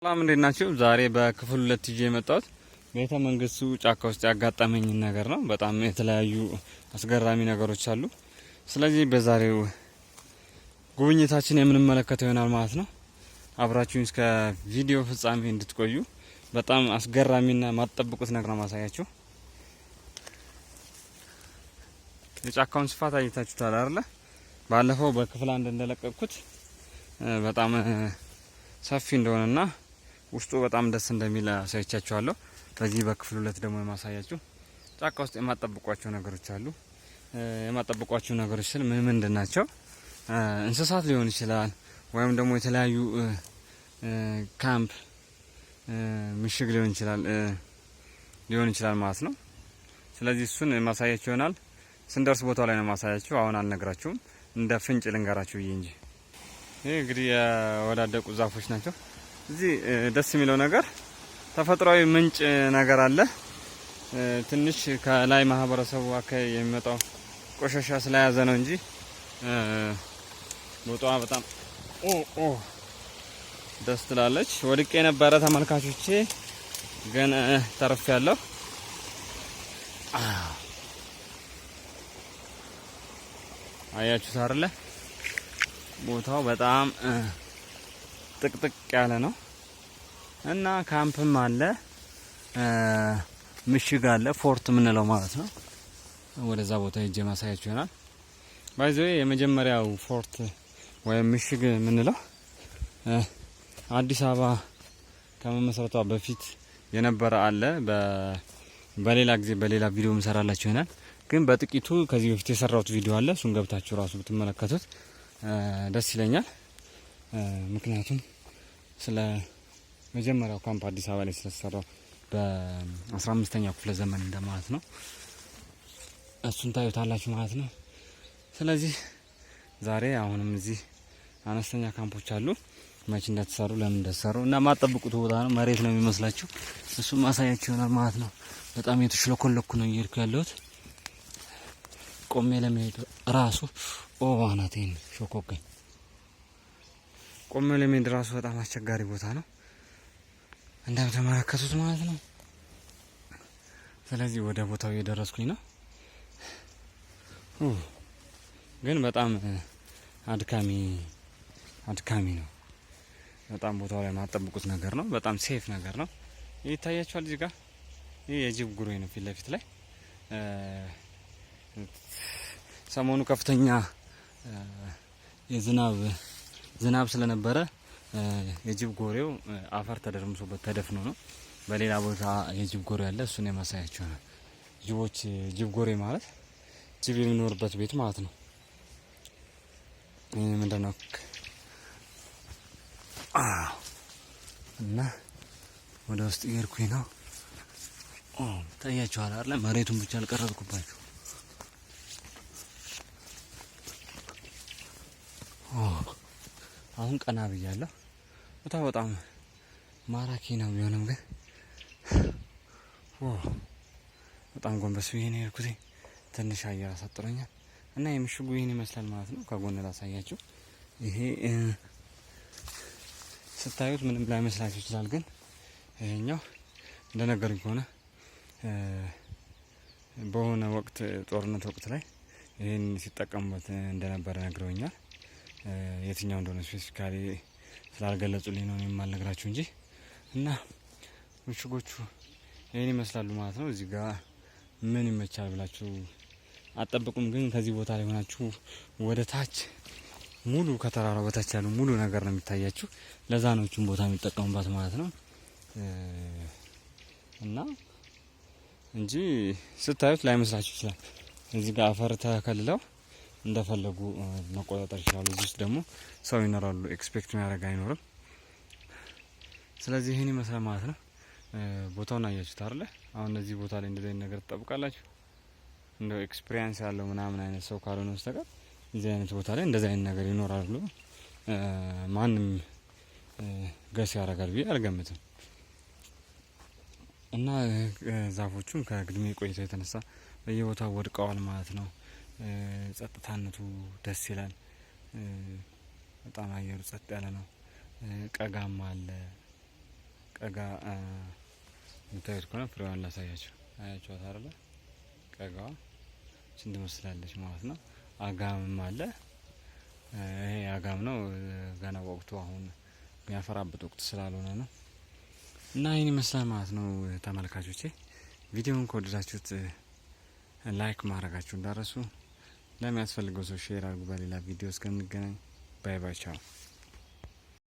ሰላም እንዴት ናችሁ? ዛሬ በክፍል 2 ይዤ የመጣሁት ቤተ መንግስቱ ጫካ ውስጥ ያጋጠመኝ ነገር ነው። በጣም የተለያዩ አስገራሚ ነገሮች አሉ። ስለዚህ በዛሬው ጉብኝታችን የምንመለከተው ይሆናል ማለት ነው። አብራችሁን እስከ ቪዲዮ ፍጻሜ እንድትቆዩ። በጣም አስገራሚና ማትጠብቁት ነገር ነው ማሳያችሁ። የጫካውን ስፋት አይታችሁታል አይደል? ባለፈው በክፍል 1 እንደለቀቅኩት በጣም ሰፊ እንደሆነና ውስጡ በጣም ደስ እንደሚል አሳይቻችኋለሁ። በዚህ በክፍል 2 ደግሞ የማሳያችሁ ጫካ ውስጥ የማጠብቋቸው ነገሮች አሉ። የማጠብቋቸው ነገሮች ስል ምን ምንድን ናቸው? እንስሳት ሊሆን ይችላል፣ ወይም ደግሞ የተለያዩ ካምፕ ምሽግ ሊሆን ይችላል ማለት ነው። ስለዚህ እሱን ማሳያችሁ ይሆናል። ስንደርስ ቦታው ላይ ነው ማሳያችሁ። አሁን አልነግራችሁም፣ እንደ ፍንጭ ልንገራችሁ ብዬ እንጂ። ይሄ እንግዲህ የወዳደቁ ዛፎች ናቸው። እዚህ ደስ የሚለው ነገር ተፈጥሯዊ ምንጭ ነገር አለ። ትንሽ ከላይ ማህበረሰቡ አካባቢ የሚመጣው ቆሻሻ ስለያዘ ነው እንጂ ቦታዋ በጣም ደስ ትላለች። ወድቄ የነበረ ተመልካቾቼ ግን ተርፍ ያለው አያችሁት አይደለ? ቦታው በጣም ጥቅጥቅ ያለ ነው እና ካምፕም አለ፣ ምሽግ አለ፣ ፎርት ምንለው ማለት ነው። ወደዛ ቦታ ሄጄ ማሳያችሁ ይሆናል። ባይዘው የመጀመሪያው ፎርት ወይም ምሽግ ምንለው አዲስ አበባ ከመመስረቷ በፊት የነበረ አለ። በሌላ ጊዜ በሌላ ቪዲዮ እንሰራላችሁ ይሆናል። ግን በጥቂቱ ከዚህ በፊት የሰራሁት ቪዲዮ አለ። እሱን ገብታችሁ ራሱ ብትመለከቱት ደስ ይለኛል። ምክንያቱም ስለ መጀመሪያው ካምፕ አዲስ አበባ ላይ ስለተሰራው በ15ኛው ክፍለ ዘመን እንደማለት ነው። እሱን ታዩታላችሁ ማለት ነው። ስለዚህ ዛሬ አሁንም እዚህ አነስተኛ ካምፖች አሉ። መቼ እንደተሰሩ ለምን እንደተሰሩ እና ማጠብቁት ቦታ ነው። መሬት ነው የሚመስላችሁ። እሱን ማሳያችሁ ይሆናል ማለት ነው። በጣም የተሽለኮለኩ ነው እየሄድኩ ያለሁት። ቆሜ ለመሄድ ራሱ ዋናቴን ሾኮከኝ። ቆሜ ለመሄድ ራሱ በጣም አስቸጋሪ ቦታ ነው እንደምትመለከቱት ማለት ነው። ስለዚህ ወደ ቦታው እየደረስኩኝ ነው። ግን በጣም አድካሚ ነው። በጣም ቦታው ላይ ማጠብቁት ነገር ነው። በጣም ሴፍ ነገር ነው። ይታያችኋል እዚህ ጋር ይሄ የጅብ ጉሬ ነው ፊት ለፊት ላይ። ሰሞኑ ከፍተኛ ዝናብ ስለነበረ የጅብ ጎሬው አፈር ተደርምሶበት ተደፍኖ ነው። በሌላ ቦታ የጅብ ጎሬ ያለ፣ እሱን የማሳያቸው ነው። ጅብ ጎሬ ማለት ጅብ የሚኖርበት ቤት ማለት ነው። ምንድነው እና ወደ ውስጥ እየሄድኩኝ ነው። ታያችኋል አይደል? መሬቱን ብቻ አልቀረጽኩባችሁ። አሁን ቀና ብያለሁ። ቦታው በጣም ማራኪ ነው። ቢሆንም ግን በጣም ጎንበስ ብዬ ነው የሄድኩት። ትንሽ አየር አሳጥሮኛል እና የምሽጉ ይህን ይመስላል ማለት ነው። ከጎን ላሳያችሁ። ይሄ ስታዩት ምንም ላይመስላችሁ ይችላል። ግን ይሄኛው እንደነገሩኝ ከሆነ በሆነ ወቅት ጦርነት ወቅት ላይ ይህን ሲጠቀሙበት እንደነበረ ነግረውኛል። የትኛው እንደሆነ ስፔሲፊካሊ ስላልገለጹልኝ ነው የማልነግራችሁ እንጂ እና ምሽጎቹ ይህን ይመስላሉ ማለት ነው። እዚህ ጋር ምን ይመቻል ብላችሁ አጠብቁም። ግን ከዚህ ቦታ ላይ ሆናችሁ ወደ ታች ሙሉ ከተራራው በታች ያሉ ሙሉ ነገር ነው የሚታያችሁ። ለዛ ነው እቺን ቦታ የሚጠቀሙባት ማለት ነው። እና እንጂ ስታዩት ላይመስላችሁ ይችላል። እዚህ ጋር አፈር ተከልለው እንደፈለጉ መቆጣጠር ይችላሉ። እዚህ ውስጥ ደግሞ ሰው ይኖራሉ። ኤክስፔክት የሚያደርግ አይኖርም። ስለዚህ ይሄን ይመስላል ማለት ነው። ቦታውን አያችሁት አይደል? አሁን እዚህ ቦታ ላይ እንደዚህ ነገር ትጠብቃላችሁ። እንደው ኤክስፒሪየንስ ያለው ምናምን አይነት ሰው ካልሆነ በስተቀር እዚህ አይነት ቦታ ላይ እንደዚህ አይነት ነገር ይኖራል ብሎ ማንም ገስ ያደርጋል ብዬ አልገምትም። እና ዛፎቹም ከግድሜ ቆይታ የተነሳ በየቦታው ወድቀዋል ማለት ነው። ጸጥታነቱ ደስ ይላል። በጣም አየሩ ጸጥ ያለ ነው። ቀጋማ አለ። ቀጋ የምታዩት ከሆነ ፍሬዋን ላሳያችሁ። አያችኋት አይደለ? ቀጋዋ ስንት መስላለች ማለት ነው። አጋምም አለ። ይሄ አጋም ነው። ገና ወቅቱ አሁን የሚያፈራበት ወቅት ስላልሆነ ነው። እና ይህን ይመስላል ማለት ነው ተመልካቾቼ። ቪዲዮውን ከወደዳችሁት ላይክ ማድረጋችሁ እንዳረሱ፣ ለሚያስፈልገው ሰው ሼር አድርጉ። በሌላ ቪዲዮ እስከምንገናኝ ባይ ባይ፣ ቻው።